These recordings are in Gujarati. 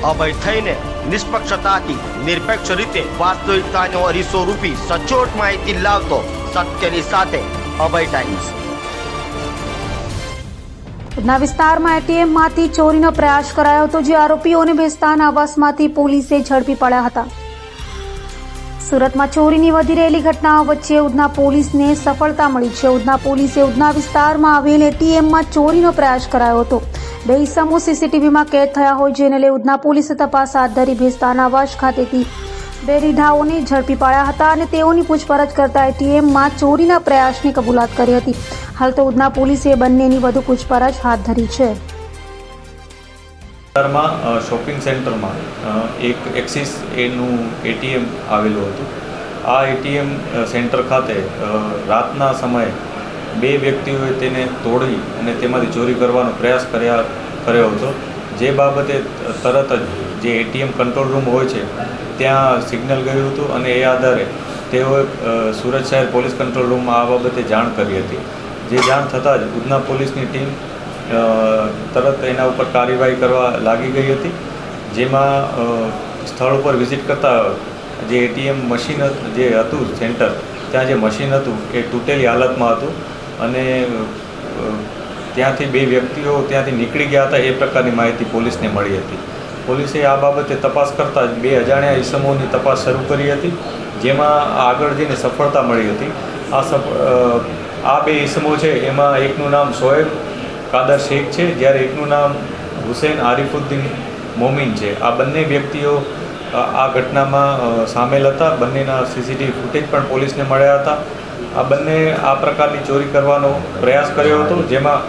અભય થઈને નિષ્પક્ષતાથી નિરપેક્ષ રીતે વાસ્તવિકતાનો અરીસો રૂપી સચોટ માહિતી લાવતો સત્યની સાથે અભય ટાઈમ્સ। ઉધના વિસ્તારમાં એટીએમમાંથી ચોરીનો પ્રયાસ કરાયો હતો, જે આરોપીઓને બેસ્તાન આવાસમાંથી પોલીસે ઝડપી પડ્યા હતા। સુરતમાં ચોરીની વધી રહેલી ઘટનાઓ વચ્ચે ઉધના પોલીસને સફળતા મળી છે। ઉધના પોલીસે ઉધના વિસ્તારમાં આવેલ એટીએમમાં ચોરીનો પ્રયાસ કરાયો હતો। 2 ઇસમો સીસીટીવીમાં કેદ થયા હોય, જેને લઈ ઉધના પોલીસે તપાસ હાથ ધરી બેસ્તાન આવાસ ખાતેથી 2 રીઢાઓને ઝડપી પાડ્યા હતા અને તેઓની પૂછપરછ કરતા એટીએમમાં ચોરીના પ્રયાસની કબૂલાત કરી હતી। હાલ તો ઉધના પોલીસે બંનેની વધુ પૂછપરછ હાથ ધરી છે। શોપિંગ સેન્ટરમાં એક એક્સિસ એનું એટીએમ આવેલું હતું। આ એટીએમ સેન્ટર ખાતે રાતના સમયે 2 વ્યક્તિઓએ તેને તોડી અને તેમાંથી ચોરી કરવાનો પ્રયાસ કર્યો હતો, જે બાબતે તરત જ જે એટીએમ કંટ્રોલ રૂમ હોય છે ત્યાં સિગ્નલ ગયું હતું અને એ આધારે તેઓએ સુરત શહેર પોલીસ કંટ્રોલ રૂમમાં આ બાબતે જાણ કરી હતી। જે જાણ થતાં જ ઉધના પોલીસની ટીમ તરત એના ઉપર કાર્યવાહી કરવા લાગી ગઈ હતી, જેમાં સ્થળ ઉપર વિઝિટ કરતા જે એટીએમ મશીન જે હતું સેન્ટર, ત્યાં જે મશીન હતું એ તૂટેલી હાલતમાં હતું અને ત્યાંથી 2 વ્યક્તિઓ ત્યાંથી નીકળી ગયા હતા એ પ્રકારની માહિતી પોલીસને મળી હતી। પોલીસે આ બાબતે તપાસ કરતાં જ 2 અજાણ્યા ઇસમોની તપાસ શરૂ કરી હતી, જેમાં આગળ જઈને સફળતા મળી હતી। આ 2 ઇસમો છે, એમાં એકનું નામ શોએબ કાદર શેખ છે, જ્યારે એકનું નામ હુસૈન આરિફુદ્દીન મોમીન છે। આ બંને વ્યક્તિઓ આ ઘટનામાં સામેલ હતા। બંનેના સીસીટીવી ફૂટેજ પણ પોલીસને મળ્યા હતા। આ બંને આ પ્રકારની ચોરી કરવાનો પ્રયાસ કર્યો હતો, જેમાં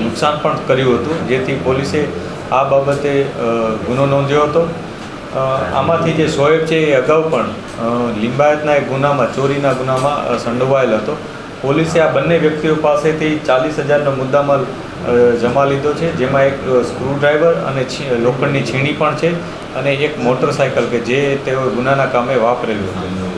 નુકસાન પણ કર્યું હતું, જેથી પોલીસે આ બાબતે ગુનો નોંધ્યો હતો। આમાંથી જે શોએબ છે એ અગાઉ પણ લિંબાયતના એક ગુનામાં, ચોરીના ગુનામાં સંડોવાયેલ હતો। પોલીસે આ બંને વ્યક્તિઓ પાસેથી 40,000નો મુદ્દામાલ જમા લીધો છે, જેમાં એક સ્ક્રૂડ્રાઈવર અને લોખંડની છીણી પણ છે અને એક મોટરસાઇકલ કે જે તેઓ ગુનાના કામે વાપરેલું હતું।